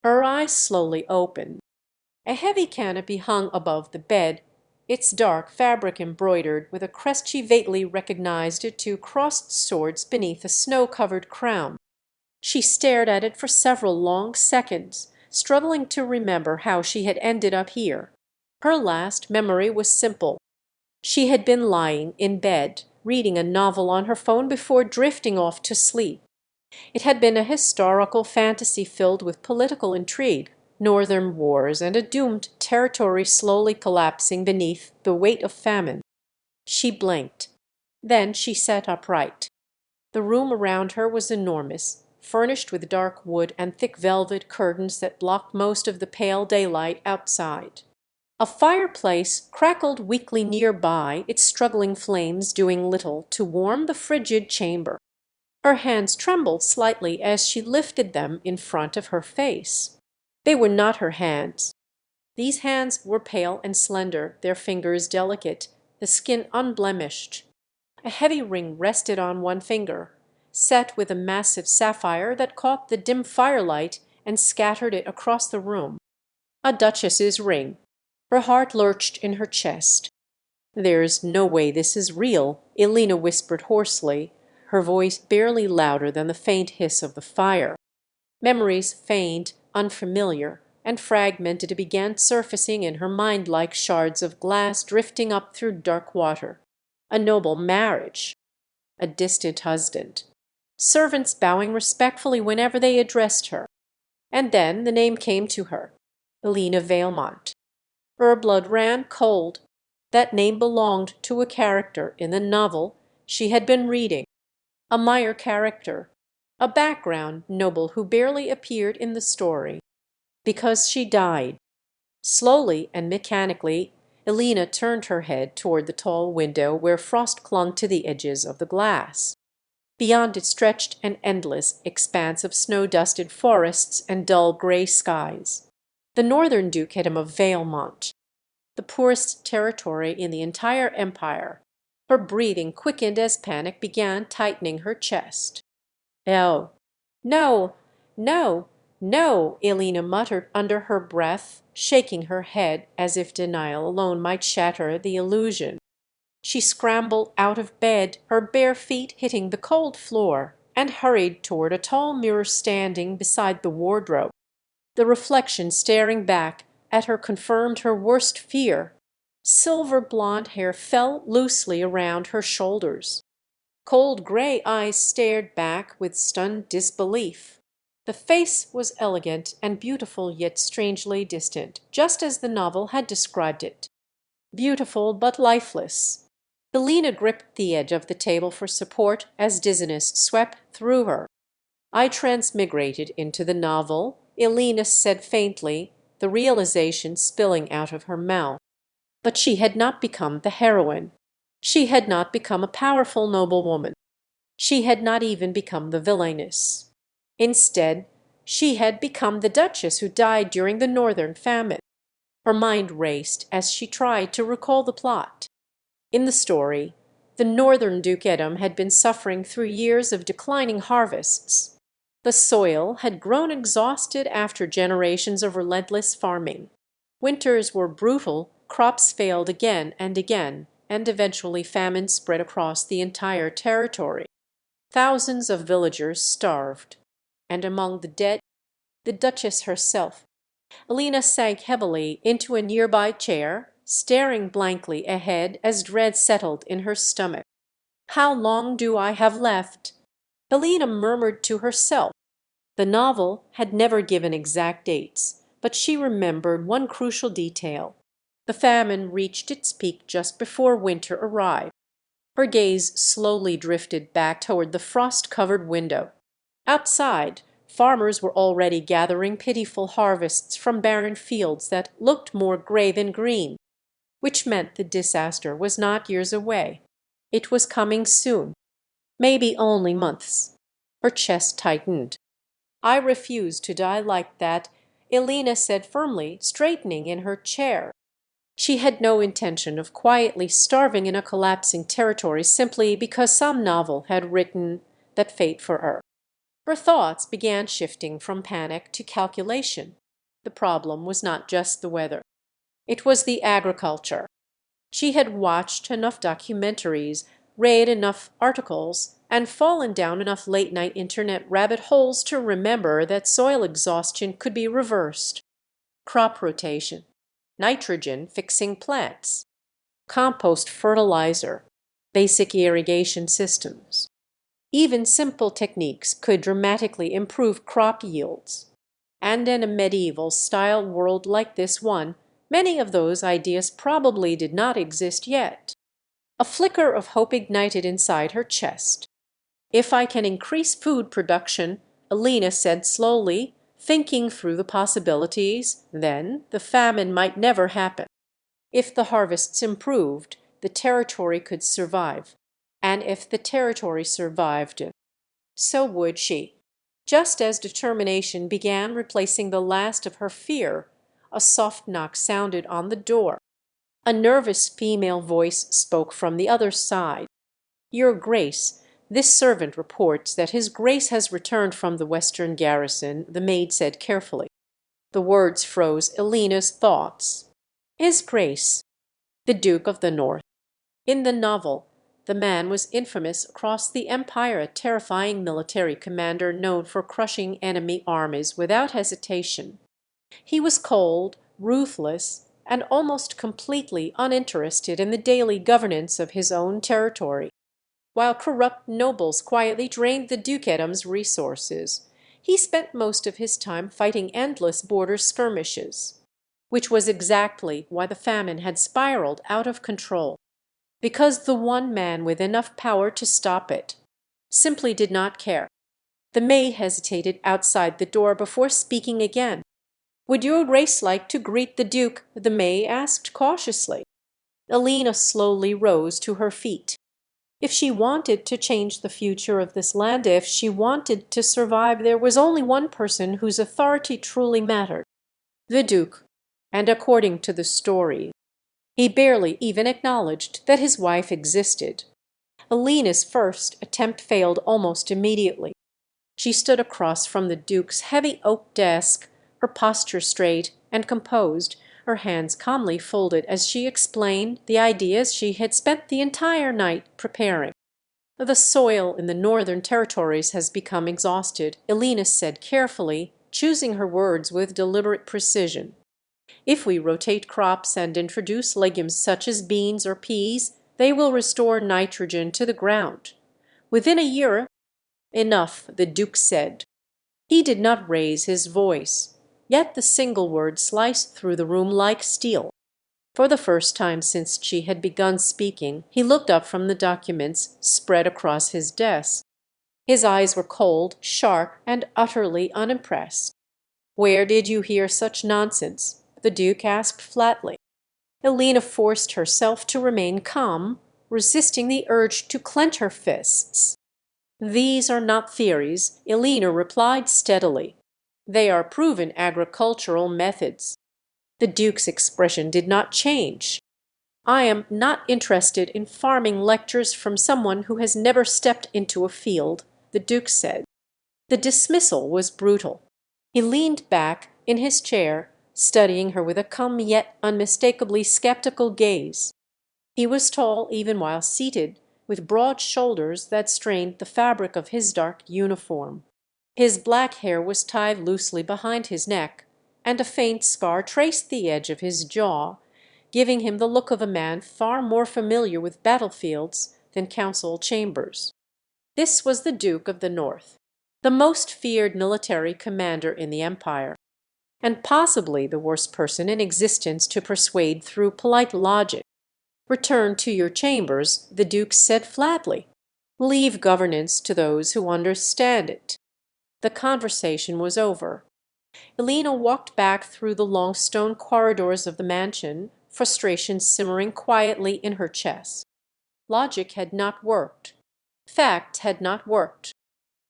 Her eyes slowly opened. A heavy canopy hung above the bed, its dark fabric embroidered with a crest she vaguely recognized two crossed swords beneath a snow-covered crown. She stared at it for several long seconds, struggling to remember how she had ended up here. Her last memory was simple. She had been lying in bed, reading a novel on her phone before drifting off to sleep. It had been a historical fantasy filled with political intrigue, northern wars, and a doomed territory slowly collapsing beneath the weight of famine. She blinked. Then she sat upright. The room around her was enormous, furnished with dark wood and thick velvet curtains that blocked most of the pale daylight outside. A fireplace crackled weakly nearby, its struggling flames doing little to warm the frigid chamber. Her hands trembled slightly as she lifted them in front of her face. They were not her hands. These hands were pale and slender, their fingers delicate, the skin unblemished. A heavy ring rested on one finger, set with a massive sapphire that caught the dim firelight and scattered it across the room. A duchess's ring. Her heart lurched in her chest. "There's no way this is real," Elena whispered hoarsely, her voice barely louder than the faint hiss of the fire. Memories faint, unfamiliar, and fragmented began surfacing in her mind like shards of glass drifting up through dark water. A noble marriage. A distant husband. Servants bowing respectfully whenever they addressed her. And then the name came to her. Elena Valmont. Her blood ran cold. That name belonged to a character in the novel she had been reading. A minor character, a background noble who barely appeared in the story. Because she died. Slowly and mechanically, Elena turned her head toward the tall window where frost clung to the edges of the glass. Beyond it stretched an endless expanse of snow-dusted forests and dull gray skies. The Northern Dukedom of Valmont. The poorest territory in the entire empire. Her breathing quickened as panic began tightening her chest. "No, no, no, no," Elena muttered under her breath, shaking her head as if denial alone might shatter the illusion. She scrambled out of bed, her bare feet hitting the cold floor, and hurried toward a tall mirror standing beside the wardrobe. The reflection staring back at her confirmed her worst fear. Silver blonde hair fell loosely around her shoulders. Cold gray eyes stared back with stunned disbelief. The face was elegant and beautiful yet strangely distant, just as the novel had described it. Beautiful but lifeless. Elena gripped the edge of the table for support as dizziness swept through her. "I transmigrated into the novel," Elena said faintly, the realization spilling out of her mouth. But she had not become the heroine. She had not become a powerful noblewoman. She had not even become the villainess. Instead, she had become the Duchess who died during the Northern famine. Her mind raced as she tried to recall the plot. In the story, the Northern Dukedom had been suffering through years of declining harvests. The soil had grown exhausted after generations of relentless farming. Winters were brutal, crops failed again, and eventually famine spread across the entire territory. Thousands of villagers starved. And among the dead, the Duchess herself. Elena sank heavily into a nearby chair, staring blankly ahead as dread settled in her stomach. "How long do I have left?" Elena murmured to herself. The novel had never given exact dates, but she remembered one crucial detail. The famine reached its peak just before winter arrived. Her gaze slowly drifted back toward the frost-covered window. Outside, farmers were already gathering pitiful harvests from barren fields that looked more gray than green, which meant the disaster was not years away. It was coming soon, maybe only months. Her chest tightened. "I refuse to die like that," Elena said firmly, straightening in her chair. She had no intention of quietly starving in a collapsing territory simply because some novel had written that fate for her. Her thoughts began shifting from panic to calculation. The problem was not just the weather. It was the agriculture. She had watched enough documentaries, read enough articles, and fallen down enough late-night internet rabbit holes to remember that soil exhaustion could be reversed. Crop rotation, nitrogen-fixing plants, compost fertilizer, basic irrigation systems. Even simple techniques could dramatically improve crop yields. And in a medieval-style world like this one, many of those ideas probably did not exist yet. A flicker of hope ignited inside her chest. "If I can increase food production," Elena said slowly, thinking through the possibilities, then the famine might never happen. If the harvests improved, the territory could survive. And if the territory survived, so would she. Just as determination began replacing the last of her fear, a soft knock sounded on the door. A nervous female voice spoke from the other side. "Your Grace, this servant reports that His Grace has returned from the Western garrison," the maid said carefully. The words froze Elena's thoughts. His Grace, the Duke of the North. In the novel, the man was infamous across the empire, a terrifying military commander known for crushing enemy armies without hesitation. He was cold, ruthless, and almost completely uninterested in the daily governance of his own territory. While corrupt nobles quietly drained the dukedom's resources, he spent most of his time fighting endless border skirmishes, which was exactly why the famine had spiraled out of control. Because the one man with enough power to stop it simply did not care. The maid hesitated outside the door before speaking again. "Would your Grace like to greet the Duke?" the maid asked cautiously. Elena slowly rose to her feet. If she wanted to change the future of this land, if she wanted to survive, there was only one person whose authority truly mattered: the Duke. And according to the story, he barely even acknowledged that his wife existed. Elena's first attempt failed almost immediately. She stood across from the Duke's heavy oak desk, her posture straight and composed, her hands calmly folded as she explained the ideas she had spent the entire night preparing. "The soil in the northern territories has become exhausted," Elena said carefully, choosing her words with deliberate precision. "If we rotate crops and introduce legumes such as beans or peas, they will restore nitrogen to the ground. Within a year—" "Enough," the Duke said. He did not raise his voice, yet the single word sliced through the room like steel. For the first time since she had begun speaking, he looked up from the documents spread across his desk. His eyes were cold, sharp, and utterly unimpressed. "Where did you hear such nonsense?" the Duke asked flatly. Elena forced herself to remain calm, resisting the urge to clench her fists. "These are not theories," Elena replied steadily. "They are proven agricultural methods." The Duke's expression did not change. "I am not interested in farming lectures from someone who has never stepped into a field," the Duke said. The dismissal was brutal. He leaned back in his chair, studying her with a calm yet unmistakably skeptical gaze. He was tall even while seated, with broad shoulders that strained the fabric of his dark uniform. His black hair was tied loosely behind his neck, and a faint scar traced the edge of his jaw, giving him the look of a man far more familiar with battlefields than council chambers. This was the Duke of the North, the most feared military commander in the empire, and possibly the worst person in existence to persuade through polite logic. "Return to your chambers," the Duke said flatly. "Leave governance to those who understand it." The conversation was over. Elena walked back through the long stone corridors of the mansion, frustration simmering quietly in her chest. Logic had not worked. Fact had not worked.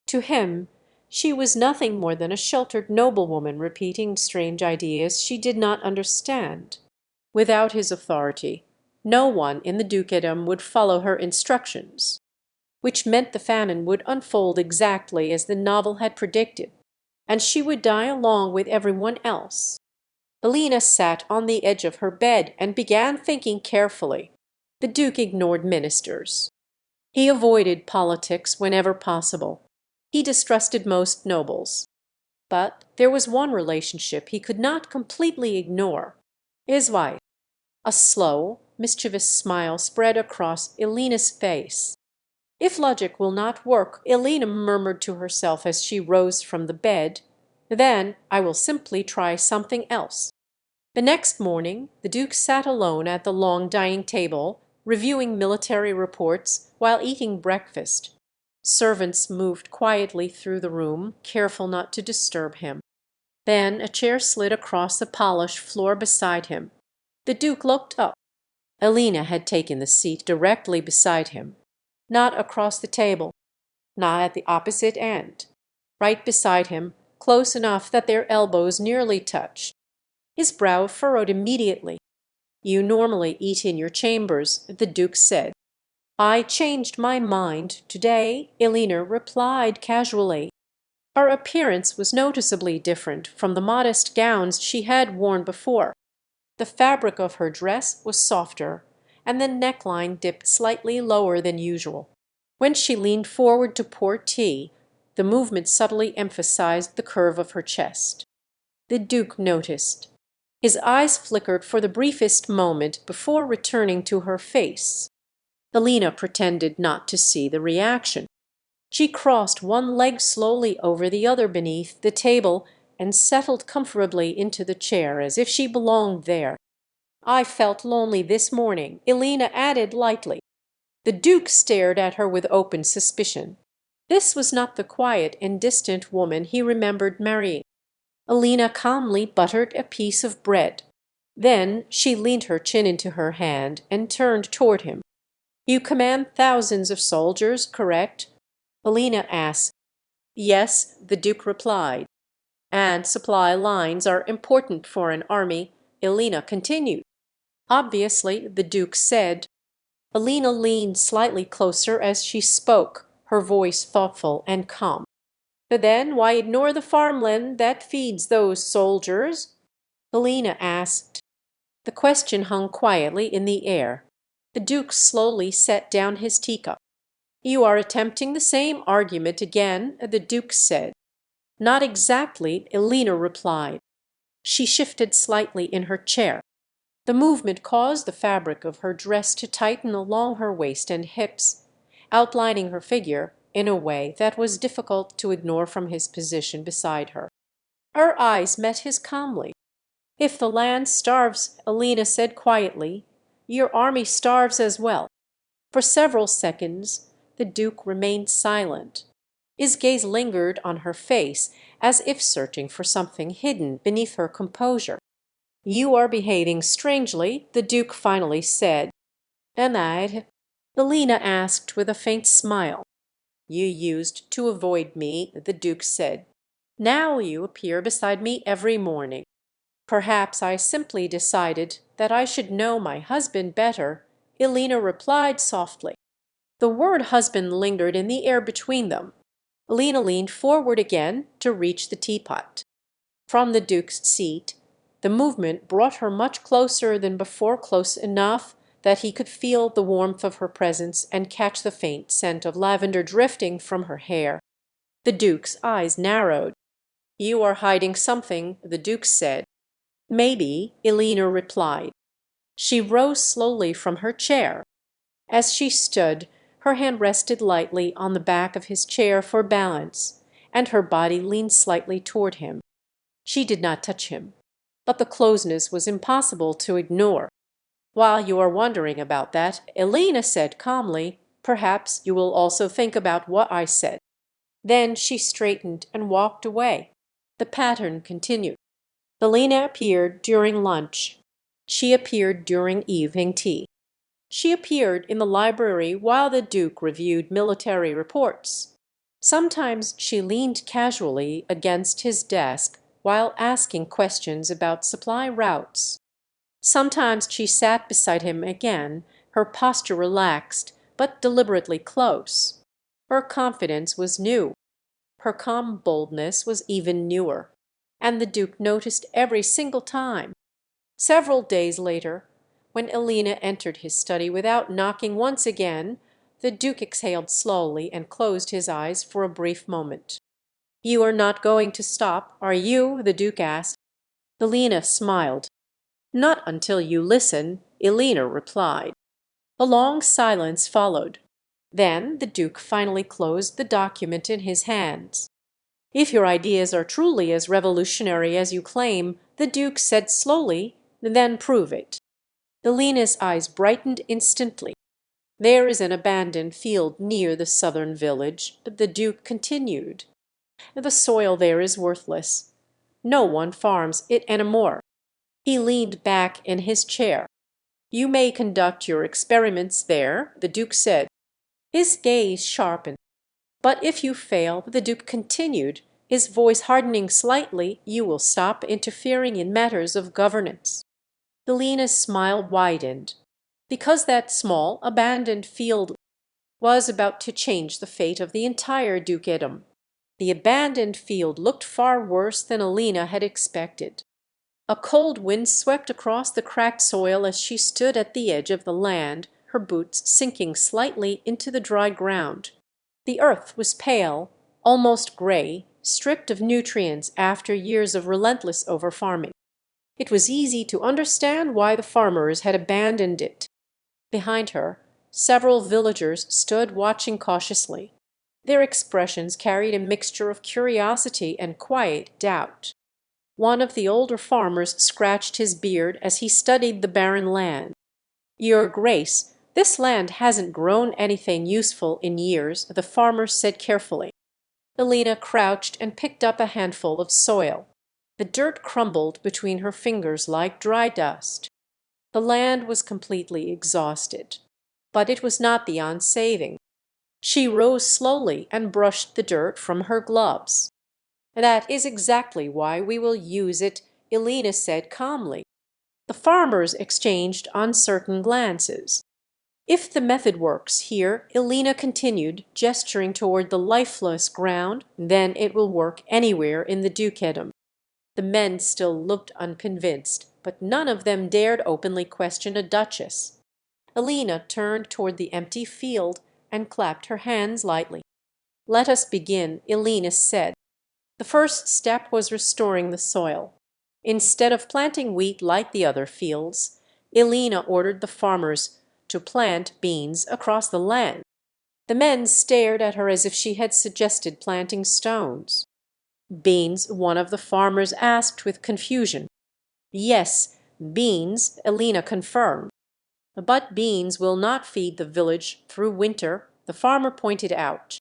To him, she was nothing more than a sheltered noblewoman repeating strange ideas she did not understand. Without his authority, no one in the dukedom would follow her instructions. which meant the famine would unfold exactly as the novel had predicted, and she would die along with everyone else. Elena sat on the edge of her bed and began thinking carefully. The Duke ignored ministers. He avoided politics whenever possible. He distrusted most nobles. But there was one relationship he could not completely ignore: his wife. A slow, mischievous smile spread across Elena's face. "If logic will not work," Elena murmured to herself as she rose from the bed, "then I will simply try something else." The next morning the Duke sat alone at the long dining table, reviewing military reports while eating breakfast. Servants moved quietly through the room, careful not to disturb him. Then a chair slid across the polished floor beside him. The Duke looked up. Elena had taken the seat directly beside him. Not across the table, not at the opposite end. Right beside him, close enough that their elbows nearly touched. His brow furrowed immediately. "You normally eat in your chambers," the Duke said. "I changed my mind today," Elena replied casually. Her appearance was noticeably different from the modest gowns she had worn before. The fabric of her dress was softer, and the neckline dipped slightly lower than usual. When she leaned forward to pour tea, the movement subtly emphasized the curve of her chest. The Duke noticed. His eyes flickered for the briefest moment before returning to her face. Elena pretended not to see the reaction. She crossed one leg slowly over the other beneath the table and settled comfortably into the chair as if she belonged there. "I felt lonely this morning," Elena added lightly. The Duke stared at her with open suspicion. This was not the quiet and distant woman he remembered marrying. Elena calmly buttered a piece of bread. Then she leaned her chin into her hand and turned toward him. "You command thousands of soldiers, correct?" Elena asked. "Yes," the Duke replied. "And supply lines are important for an army," Elena continued. "Obviously," the Duke said. Elena leaned slightly closer as she spoke, her voice thoughtful and calm. "But then why ignore the farmland that feeds those soldiers?" Elena asked. The question hung quietly in the air. The Duke slowly set down his teacup. "You are attempting the same argument again," the Duke said. "Not exactly," Elena replied. She shifted slightly in her chair. The movement caused the fabric of her dress to tighten along her waist and hips, outlining her figure in a way that was difficult to ignore from his position beside her. Her eyes met his calmly. "If the land starves," Elena said quietly, "your army starves as well." For several seconds the Duke remained silent. His gaze lingered on her face, as if searching for something hidden beneath her composure. "You are behaving strangely," the Duke finally said. "Denied?" Elena asked with a faint smile. "You used to avoid me," the Duke said. "Now you appear beside me every morning." "Perhaps I simply decided that I should know my husband better," Elena replied softly. The word husband lingered in the air between them. Elena leaned forward again to reach the teapot. From the Duke's seat, the movement brought her much closer than before, close enough that he could feel the warmth of her presence and catch the faint scent of lavender drifting from her hair. The Duke's eyes narrowed. "You are hiding something," the Duke said. "Maybe," Elena replied. She rose slowly from her chair. As she stood, her hand rested lightly on the back of his chair for balance, and her body leaned slightly toward him. She did not touch him, but the closeness was impossible to ignore. "While you are wondering about that," Elena said calmly, "perhaps you will also think about what I said." Then she straightened and walked away. The pattern continued. Elena appeared during lunch. She appeared during evening tea. She appeared in the library while the Duke reviewed military reports. Sometimes she leaned casually against his desk while asking questions about supply routes. Sometimes she sat beside him again, her posture relaxed, but deliberately close. Her confidence was new. Her calm boldness was even newer, and the Duke noticed every single time. Several days later, when Elena entered his study without knocking once again, the Duke exhaled slowly and closed his eyes for a brief moment. "You are not going to stop, are you?" the Duke asked. Elena smiled. "Not until you listen," Elena replied. A long silence followed. Then the Duke finally closed the document in his hands. "If your ideas are truly as revolutionary as you claim," the Duke said slowly, "then prove it." Elena's eyes brightened instantly. "There is an abandoned field near the southern village," the Duke continued. "The soil there is worthless. No one farms it any more." He leaned back in his chair. "You may conduct your experiments there," the Duke said. His gaze sharpened. "But if you fail," the Duke continued, his voice hardening slightly, "you will stop interfering in matters of governance." Elena's smile widened. Because that small, abandoned field was about to change the fate of the entire Dukedom. The abandoned field looked far worse than Elena had expected. A cold wind swept across the cracked soil as she stood at the edge of the land, her boots sinking slightly into the dry ground. The earth was pale, almost gray, stripped of nutrients after years of relentless overfarming. It was easy to understand why the farmers had abandoned it. Behind her, several villagers stood watching cautiously. Their expressions carried a mixture of curiosity and quiet doubt. One of the older farmers scratched his beard as he studied the barren land. "Your Grace, this land hasn't grown anything useful in years," the farmer said carefully. Elena crouched and picked up a handful of soil. The dirt crumbled between her fingers like dry dust. The land was completely exhausted. But it was not beyond saving. She rose slowly and brushed the dirt from her gloves. "That is exactly why we will use it," Elena said calmly. The farmers exchanged uncertain glances. "If the method works here," Elena continued, gesturing toward the lifeless ground, "then it will work anywhere in the Dukedom." The men still looked unconvinced, but none of them dared openly question a duchess. Elena turned toward the empty field and clapped her hands lightly. "Let us begin," Elena said. The first step was restoring the soil. Instead of planting wheat like the other fields, Elena ordered the farmers to plant beans across the land. The men stared at her as if she had suggested planting stones. "Beans?" one of the farmers asked with confusion. "Yes, beans," Elena confirmed. "But beans will not feed the village through winter," the farmer pointed out.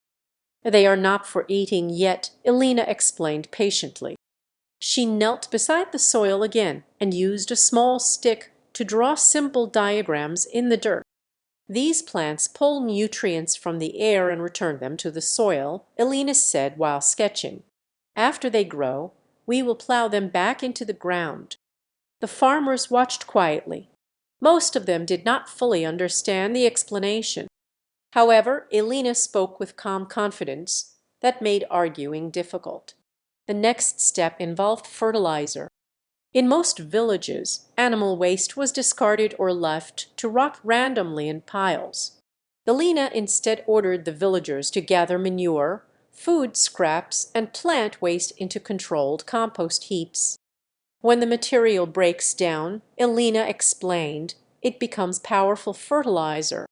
"They are not for eating yet," Elena explained patiently. She knelt beside the soil again and used a small stick to draw simple diagrams in the dirt. "These plants pull nutrients from the air and return them to the soil," Elena said while sketching. "After they grow, we will plow them back into the ground." The farmers watched quietly. Most of them did not fully understand the explanation. However, Elena spoke with calm confidence that made arguing difficult. The next step involved fertilizer. In most villages, animal waste was discarded or left to rot randomly in piles. Elena instead ordered the villagers to gather manure, food scraps, and plant waste into controlled compost heaps. When the material breaks down, Elena explained, it becomes powerful fertilizer.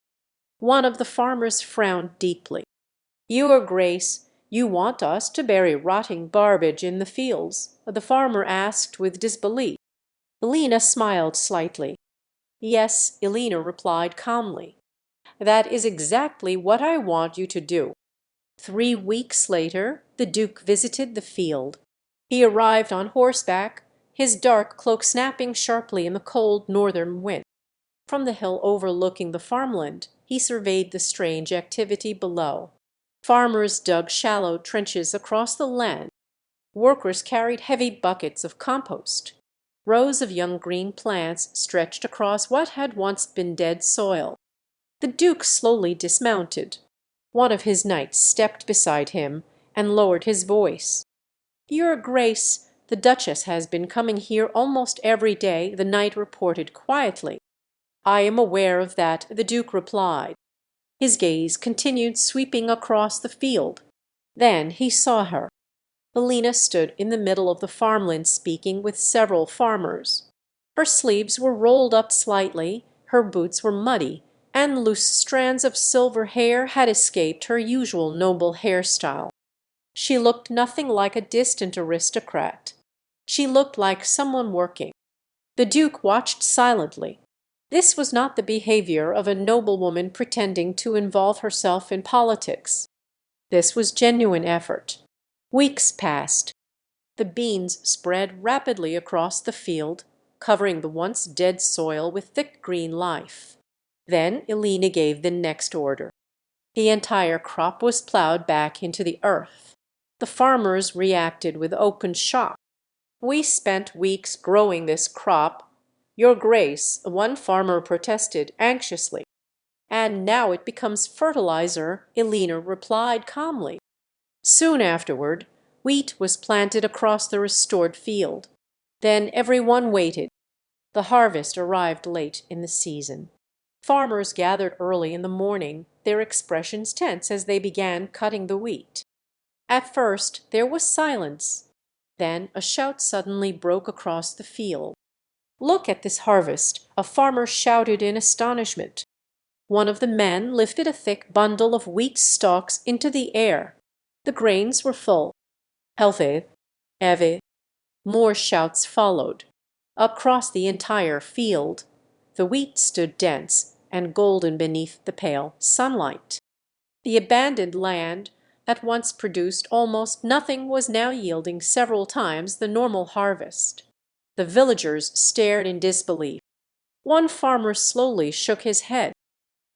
One of the farmers frowned deeply. "Your Grace, you want us to bury rotting garbage in the fields?" the farmer asked with disbelief. Elena smiled slightly. "Yes," Elena replied calmly. "That is exactly what I want you to do." 3 weeks later, the Duke visited the field. He arrived on horseback, his dark cloak snapping sharply in the cold northern wind. From the hill overlooking the farmland, he surveyed the strange activity below. Farmers dug shallow trenches across the land. Workers carried heavy buckets of compost. Rows of young green plants stretched across what had once been dead soil. The Duke slowly dismounted. One of his knights stepped beside him and lowered his voice. "Your Grace, the Duchess has been coming here almost every day," the knight reported quietly. "I am aware of that," the Duke replied. His gaze continued sweeping across the field. Then he saw her. Elena stood in the middle of the farmland speaking with several farmers. Her sleeves were rolled up slightly, her boots were muddy, and loose strands of silver hair had escaped her usual noble hairstyle. She looked nothing like a distant aristocrat. She looked like someone working. The Duke watched silently. This was not the behavior of a noblewoman pretending to involve herself in politics. This was genuine effort. Weeks passed. The beans spread rapidly across the field, covering the once dead soil with thick green life. Then Elena gave the next order. The entire crop was plowed back into the earth. The farmers reacted with open shock. "We spent weeks growing this crop, Your Grace," one farmer protested anxiously. "And now it becomes fertilizer," Elena replied calmly. Soon afterward, wheat was planted across the restored field. Then everyone waited. The harvest arrived late in the season. Farmers gathered early in the morning, their expressions tense as they began cutting the wheat. At first there was silence. Then a shout suddenly broke across the field. "Look at this harvest!" a farmer shouted in astonishment. One of the men lifted a thick bundle of wheat stalks into the air. The grains were full. "Healthy, Eve." More shouts followed. Across the entire field, the wheat stood dense and golden beneath the pale sunlight. The abandoned land that once produced almost nothing was now yielding several times the normal harvest. The villagers stared in disbelief. One farmer slowly shook his head.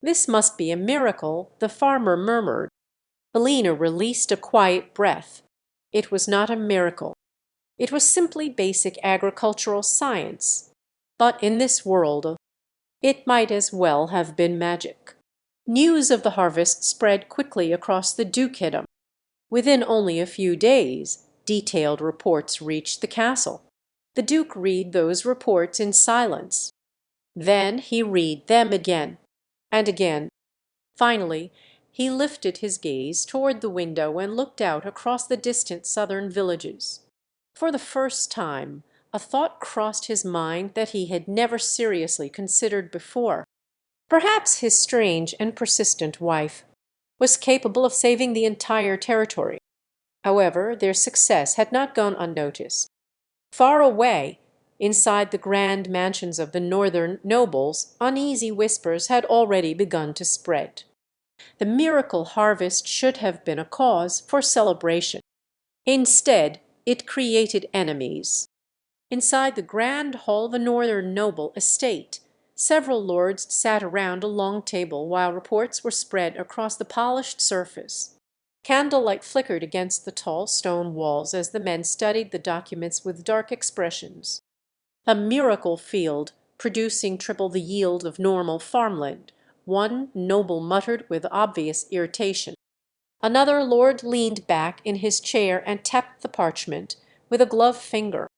"This must be a miracle," the farmer murmured. Elena released a quiet breath. It was not a miracle. It was simply basic agricultural science. But in this world it might as well have been magic. News of the harvest spread quickly across the Dukedom. Within only a few days, detailed reports reached the castle. The Duke read those reports in silence. Then he read them again and again. Finally, he lifted his gaze toward the window and looked out across the distant southern villages. For the first time, a thought crossed his mind that he had never seriously considered before. Perhaps his strange and persistent wife was capable of saving the entire territory. However, their success had not gone unnoticed. Far away, inside the grand mansions of the northern nobles, uneasy whispers had already begun to spread. The miracle harvest should have been a cause for celebration. Instead, it created enemies. Inside the grand hall of a northern noble estate, several lords sat around a long table while reports were spread across the polished surface. Candlelight flickered against the tall stone walls as the men studied the documents with dark expressions. A miracle field, producing triple the yield of normal farmland, one noble muttered with obvious irritation. Another lord leaned back in his chair and tapped the parchment with a gloved finger.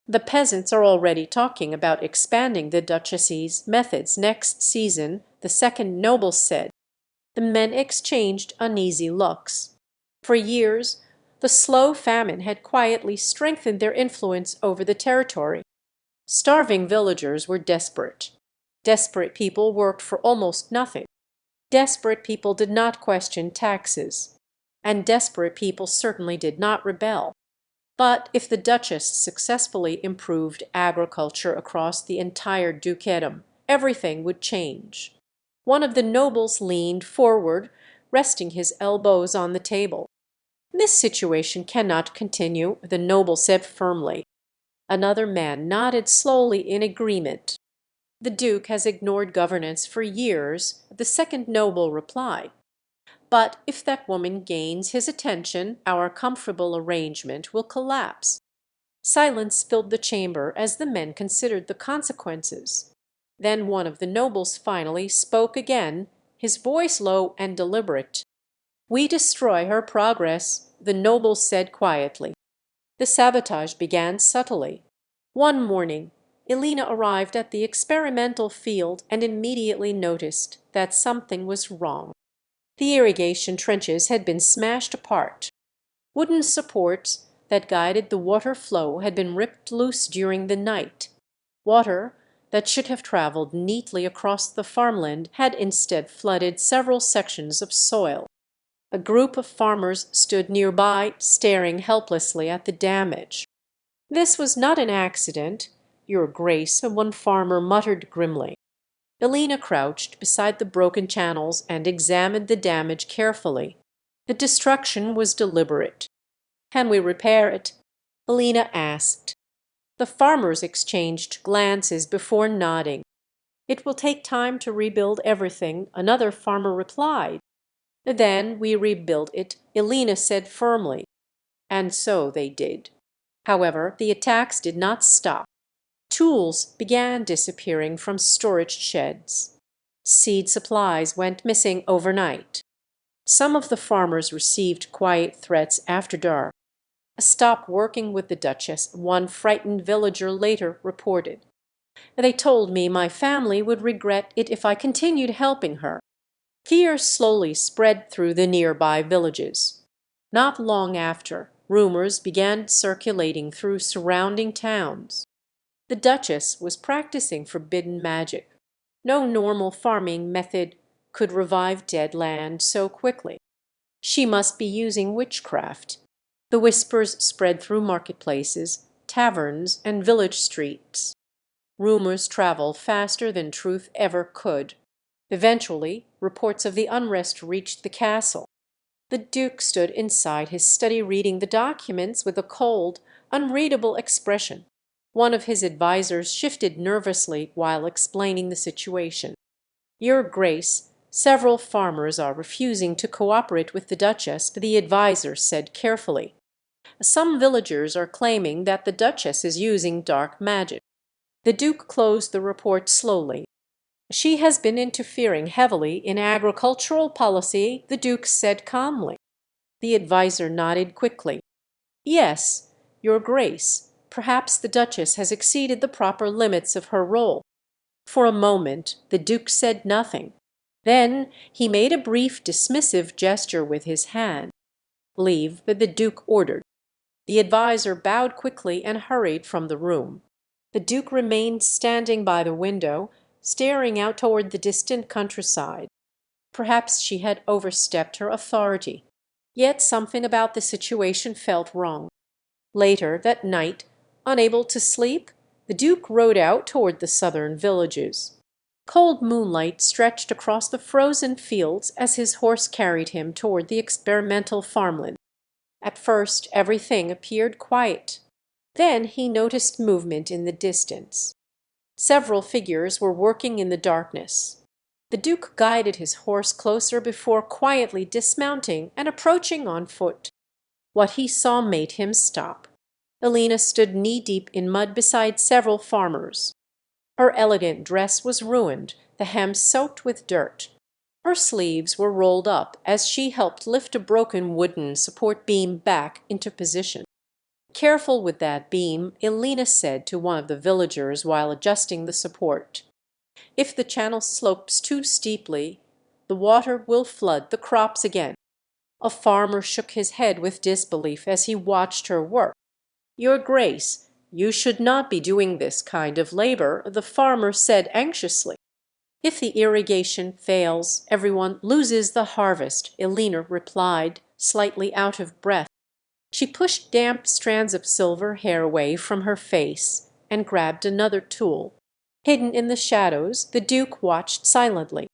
"The peasants are already talking about expanding the Duchess's methods next season," the second noble said. The men exchanged uneasy looks. For years, the slow famine had quietly strengthened their influence over the territory. Starving villagers were desperate. Desperate people worked for almost nothing. Desperate people did not question taxes. And desperate people certainly did not rebel. But if the Duchess successfully improved agriculture across the entire dukedom, everything would change. One of the nobles leaned forward, resting his elbows on the table. "This situation cannot continue," the noble said firmly. Another man nodded slowly in agreement. "The Duke has ignored governance for years," the second noble replied. "But if that woman gains his attention, our comfortable arrangement will collapse." Silence filled the chamber as the men considered the consequences. Then one of the nobles finally spoke again, his voice low and deliberate. "We destroy her progress," the noble said quietly. The sabotage began subtly. One morning Elena arrived at the experimental field and immediately noticed that something was wrong. The irrigation trenches had been smashed apart. Wooden supports that guided the water flow had been ripped loose during the night. Water that should have traveled neatly across the farmland had instead flooded several sections of soil. A group of farmers stood nearby, staring helplessly at the damage. "This was not an accident, Your Grace," one farmer muttered grimly. Elena crouched beside the broken channels and examined the damage carefully. The destruction was deliberate. "Can we repair it?" Elena asked. The farmers exchanged glances before nodding. "It will take time to rebuild everything," another farmer replied. "Then we rebuild it," Elena said firmly. And so they did. However, the attacks did not stop. Tools began disappearing from storage sheds. Seed supplies went missing overnight. Some of the farmers received quiet threats after dark. "Stop working with the Duchess," one frightened villager later reported. "They told me my family would regret it if I continued helping her." Fear slowly spread through the nearby villages. Not long after, rumors began circulating through surrounding towns. The Duchess was practicing forbidden magic. No normal farming method could revive dead land so quickly. She must be using witchcraft. The whispers spread through marketplaces, taverns, and village streets. Rumors travel faster than truth ever could. Eventually, reports of the unrest reached the castle. The Duke stood inside his study reading the documents with a cold, unreadable expression. One of his advisers shifted nervously while explaining the situation. "Your Grace, several farmers are refusing to cooperate with the Duchess," the adviser said carefully. "Some villagers are claiming that the Duchess is using dark magic." The Duke closed the report slowly. "She has been interfering heavily in agricultural policy," the Duke said calmly. The adviser nodded quickly. "Yes, Your Grace, perhaps the Duchess has exceeded the proper limits of her role." For a moment the Duke said nothing. Then he made a brief dismissive gesture with his hand. "Leave," the Duke ordered. The adviser bowed quickly and hurried from the room. The Duke remained standing by the window, staring out toward the distant countryside. Perhaps she had overstepped her authority. Yet something about the situation felt wrong. Later that night, unable to sleep, the Duke rode out toward the southern villages. Cold moonlight stretched across the frozen fields as his horse carried him toward the experimental farmland. At first everything appeared quiet. Then he noticed movement in the distance. Several figures were working in the darkness. The Duke guided his horse closer before quietly dismounting and approaching on foot. What he saw made him stop. Elena stood knee-deep in mud beside several farmers. Her elegant dress was ruined, the hem soaked with dirt. Her sleeves were rolled up as she helped lift a broken wooden support beam back into position. "Careful with that beam," Elena said to one of the villagers while adjusting the support. "If the channel slopes too steeply, the water will flood the crops again." A farmer shook his head with disbelief as he watched her work. "Your Grace, you should not be doing this kind of labor," the farmer said anxiously. "If the irrigation fails, everyone loses the harvest," Elena replied, slightly out of breath. She pushed damp strands of silver hair away from her face and grabbed another tool. Hidden in the shadows, the Duke watched silently.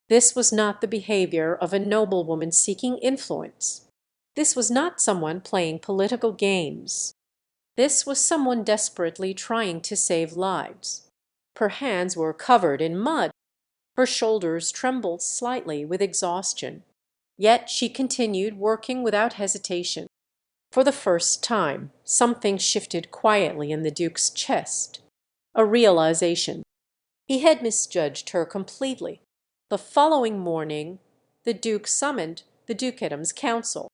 This was not the behavior of a noblewoman seeking influence. This was not someone playing political games. This was someone desperately trying to save lives. Her hands were covered in mud. Her shoulders trembled slightly with exhaustion. Yet she continued working without hesitation. For the first time, something shifted quietly in the Duke's chest. A realization. He had misjudged her completely. The following morning, the Duke summoned the Dukedom's council.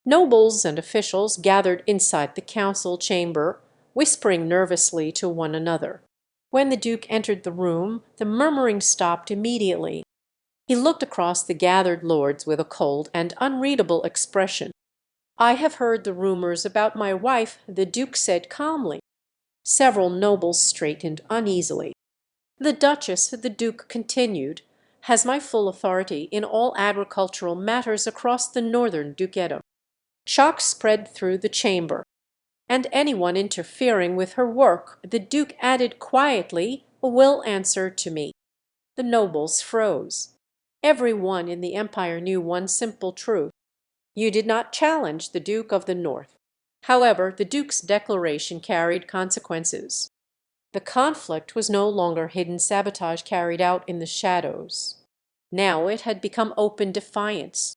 Nobles and officials gathered inside the council chamber, whispering nervously to one another. When the Duke entered the room, the murmuring stopped immediately. He looked across the gathered lords with a cold and unreadable expression. "I have heard the rumours about my wife," the Duke said calmly. Several nobles straightened uneasily. "The Duchess," the Duke continued, "has my full authority in all agricultural matters across the Northern Dukedom." Shock spread through the chamber. "And anyone interfering with her work," the Duke added quietly, "will answer to me." The nobles froze. Every one in the empire knew one simple truth. You did not challenge the Duke of the North. However, the Duke's declaration carried consequences. The conflict was no longer hidden sabotage carried out in the shadows. Now it had become open defiance,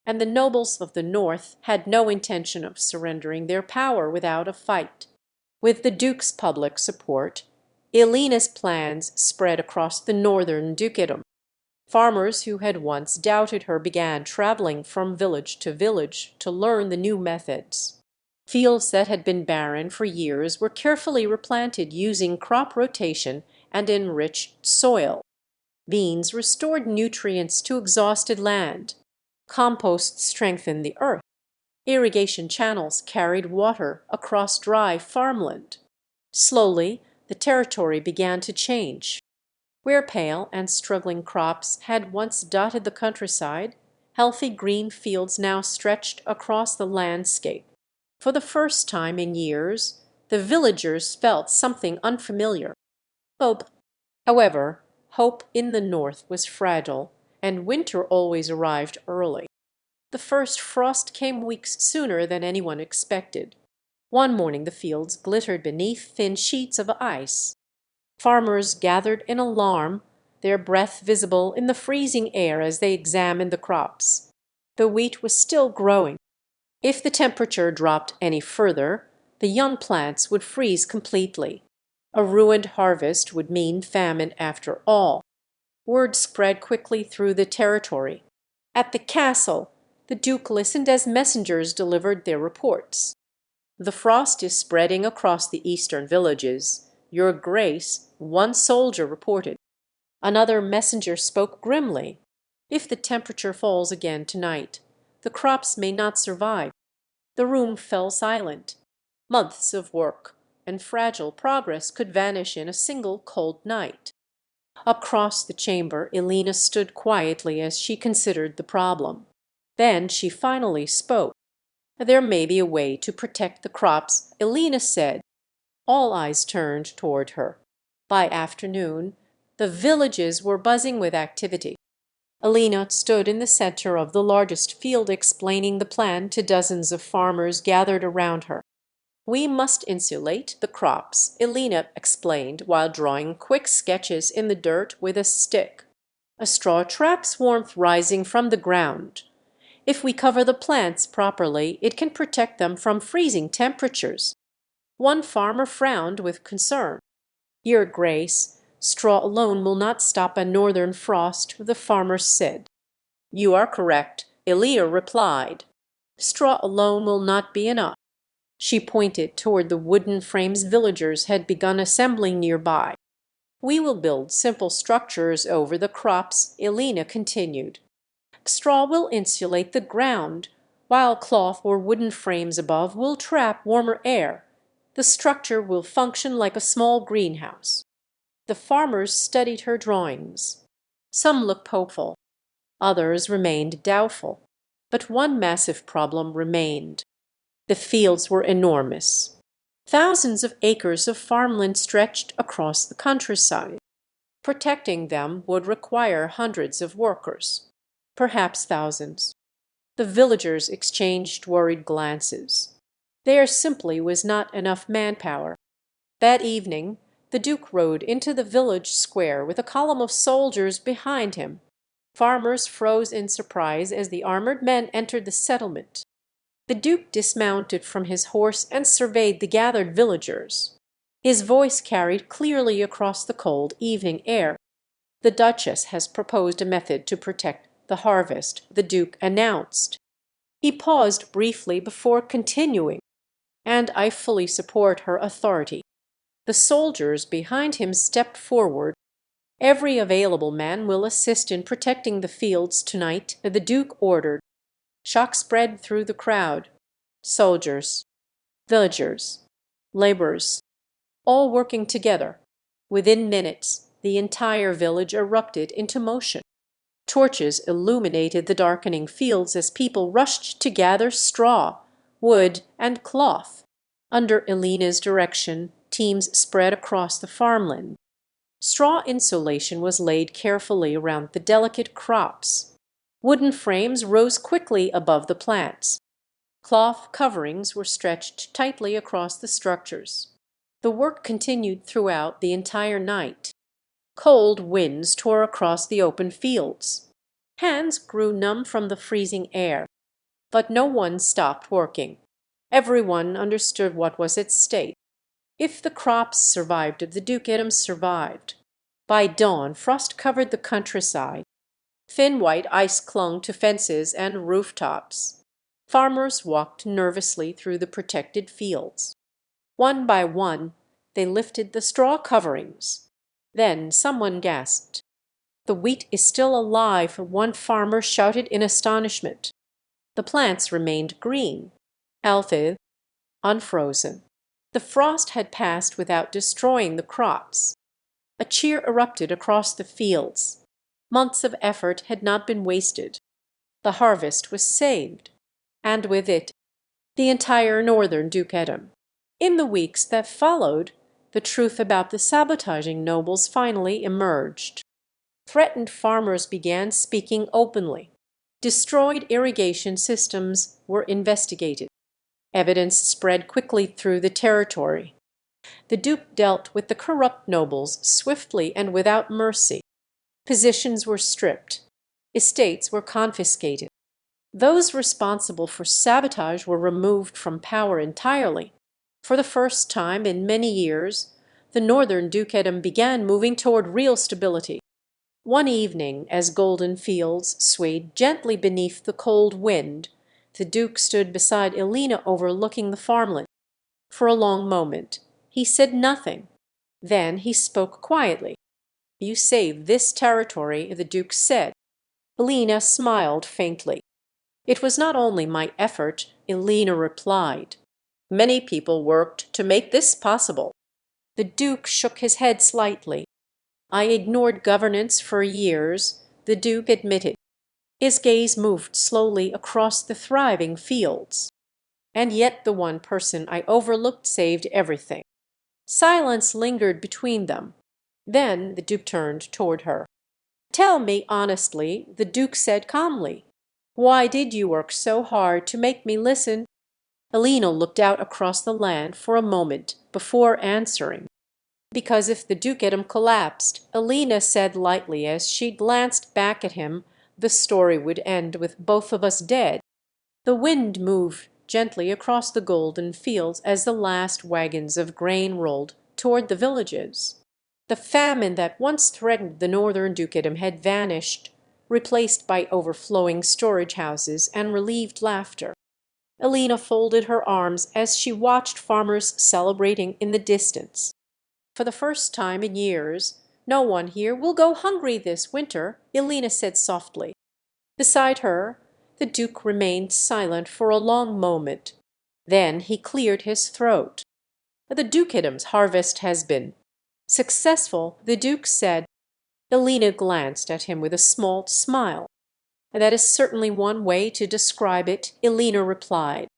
and the nobles of the North had no intention of surrendering their power without a fight. With the Duke's public support, Elena's plans spread across the Northern Dukedom. Farmers who had once doubted her began traveling from village to village to learn the new methods. Fields that had been barren for years were carefully replanted using crop rotation and enriched soil. Beans restored nutrients to exhausted land. Compost strengthened the earth. Irrigation channels carried water across dry farmland. Slowly, the territory began to change. Where pale and struggling crops had once dotted the countryside, healthy green fields now stretched across the landscape. For the first time in years, the villagers felt something unfamiliar. Hope. However, hope in the north was fragile, and winter always arrived early. The first frost came weeks sooner than anyone expected. One morning the fields glittered beneath thin sheets of ice. Farmers gathered in alarm, their breath visible in the freezing air as they examined the crops. The wheat was still growing. If the temperature dropped any further, the young plants would freeze completely. A ruined harvest would mean famine after all. Word spread quickly through the territory. At the castle, the Duke listened as messengers delivered their reports. "The frost is spreading across the eastern villages. Your Grace," one soldier reported. Another messenger spoke grimly. "If the temperature falls again tonight, the crops may not survive." The room fell silent. Months of work and fragile progress could vanish in a single cold night. Across the chamber Elena stood quietly as she considered the problem. Then she finally spoke. "There may be a way to protect the crops," Elena said. All eyes turned toward her. By afternoon, the villages were buzzing with activity. Elena stood in the center of the largest field explaining the plan to dozens of farmers gathered around her. "We must insulate the crops," Elena explained while drawing quick sketches in the dirt with a stick. "A straw traps warmth rising from the ground. If we cover the plants properly, it can protect them from freezing temperatures." One farmer frowned with concern. "Your Grace, straw alone will not stop a northern frost," the farmer said. "You are correct," Elena replied. "Straw alone will not be enough." She pointed toward the wooden frames villagers had begun assembling nearby. "We will build simple structures over the crops," Elena continued. "Straw will insulate the ground, while cloth or wooden frames above will trap warmer air. The structure will function like a small greenhouse." The farmers studied her drawings. Some looked hopeful, others remained doubtful. But one massive problem remained. The fields were enormous. Thousands of acres of farmland stretched across the countryside. Protecting them would require hundreds of workers, perhaps thousands. The villagers exchanged worried glances. There simply was not enough manpower. That evening the Duke rode into the village square with a column of soldiers behind him. Farmers froze in surprise as the armored men entered the settlement. The Duke dismounted from his horse and surveyed the gathered villagers. His voice carried clearly across the cold evening air. "The Duchess has proposed a method to protect the harvest, the Duke announced. He paused briefly before continuing, and I fully support her authority. The soldiers behind him stepped forward. Every available man will assist in protecting the fields tonight, the Duke ordered. Shock spread through the crowd. Soldiers, villagers, laborers, all working together. Within minutes, the entire village erupted into motion. Torches illuminated the darkening fields as people rushed to gather straw, wood, and cloth. Under Elena's direction, teams spread across the farmland. Straw insulation was laid carefully around the delicate crops. Wooden frames rose quickly above the plants. Cloth coverings were stretched tightly across the structures. The work continued throughout the entire night. Cold winds tore across the open fields. Hands grew numb from the freezing air. But no one stopped working. Everyone understood what was at stake. If the crops survived, the Dukedom survived. By dawn, frost covered the countryside. Thin white ice clung to fences and rooftops. Farmers walked nervously through the protected fields. One by one, they lifted the straw coverings. Then someone gasped. "The wheat is still alive," one farmer shouted in astonishment. The plants remained green, healthy, unfrozen. The frost had passed without destroying the crops. A cheer erupted across the fields. Months of effort had not been wasted. The harvest was saved, and with it the entire Northern Dukedom. In the weeks that followed, the truth about the sabotaging nobles finally emerged. Threatened farmers began speaking openly. Destroyed irrigation systems were investigated. Evidence spread quickly through the territory. The Duke dealt with the corrupt nobles swiftly and without mercy. Positions were stripped. Estates were confiscated. Those responsible for sabotage were removed from power entirely. For the first time in many years, the Northern Dukedom began moving toward real stability. One evening, as golden fields swayed gently beneath the cold wind, the Duke stood beside Elena overlooking the farmland. For a long moment he said nothing. Then he spoke quietly. "You saved this territory," the Duke said. Elena smiled faintly. "It was not only my effort," Elena replied. "Many people worked to make this possible." The Duke shook his head slightly. "I ignored governance for years," the Duke admitted. His gaze moved slowly across the thriving fields. "And yet the one person I overlooked saved everything." Silence lingered between them. Then the Duke turned toward her. "Tell me honestly," the Duke said calmly. "Why did you work so hard to make me listen?" Elena looked out across the land for a moment before answering. "Because if the Dukedom collapsed," Elena said lightly as she glanced back at him, "the story would end with both of us dead." The wind moved gently across the golden fields as the last wagons of grain rolled toward the villages. The famine that once threatened the Northern Dukedom had vanished, replaced by overflowing storage houses and relieved laughter. Elena folded her arms as she watched farmers celebrating in the distance. "For the first time in years, no one here will go hungry this winter," Elena said softly. Beside her, the Duke remained silent for a long moment. Then he cleared his throat. "The Dukedom's harvest has been successful," the Duke said. Elena glanced at him with a small smile. "That is certainly one way to describe it," Elena replied.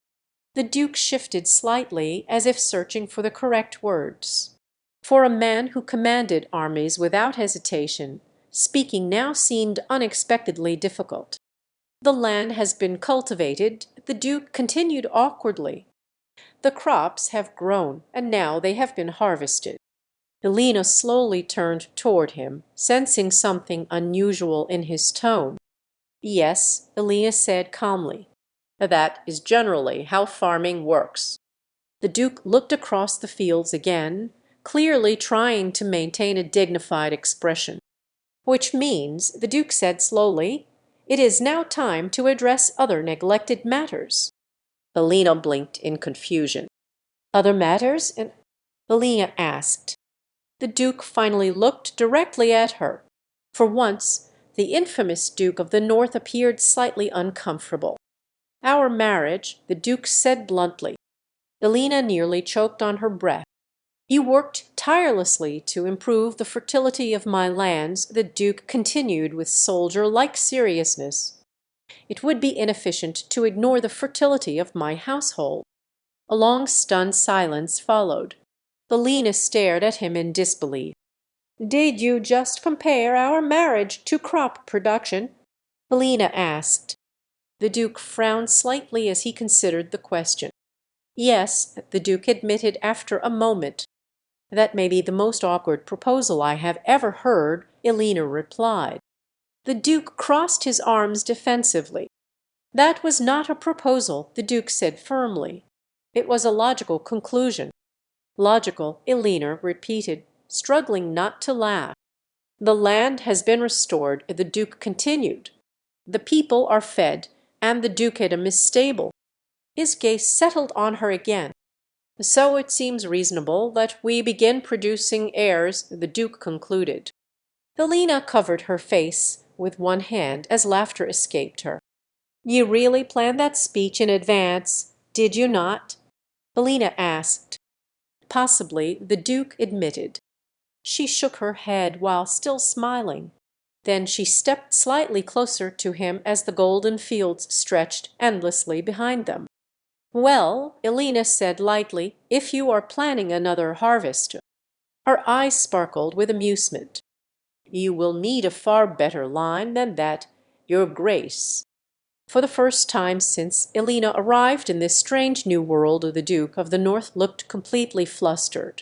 The Duke shifted slightly, as if searching for the correct words. For a man who commanded armies without hesitation, speaking now seemed unexpectedly difficult. "The land has been cultivated," the Duke continued awkwardly. "The crops have grown, and now they have been harvested." Elena slowly turned toward him, sensing something unusual in his tone. "Yes," Elena said calmly. "That is generally how farming works." The Duke looked across the fields again, clearly trying to maintain a dignified expression. "Which means," the Duke said slowly, It is now time to address other neglected matters." Elena blinked in confusion. "Other matters?" and Elena asked. The Duke finally looked directly at her. For once the infamous Duke of the North appeared slightly uncomfortable. "Our marriage," the Duke said bluntly. Elena nearly choked on her breath. "You worked tirelessly to improve the fertility of my lands," the Duke continued with soldier-like seriousness. "It would be inefficient to ignore the fertility of my household." A long stunned silence followed. Elena stared at him in disbelief. "Did you just compare our marriage to crop production?" Elena asked. The Duke frowned slightly as he considered the question. "Yes," the Duke admitted after a moment. "That may be the most awkward proposal I have ever heard," Elena replied. The Duke crossed his arms defensively. "That was not a proposal," the Duke said firmly. "It was a logical conclusion." "Logical," Elena repeated, struggling not to laugh. "The land has been restored," the Duke continued. "The people are fed, and the Dukedom is stable." His gaze settled on her again. "So it seems reasonable that we begin producing heirs," the Duke concluded. Helena covered her face with one hand as laughter escaped her. "You really planned that speech in advance, did you not?" Helena asked. "Possibly," the Duke admitted. She shook her head while still smiling. Then she stepped slightly closer to him as the golden fields stretched endlessly behind them. "Well," Elena said lightly, "if you are planning another harvest." Her eyes sparkled with amusement. "You will need a far better line than that, your Grace." For the first time since Elena arrived in this strange new world, the Duke of the North looked completely flustered.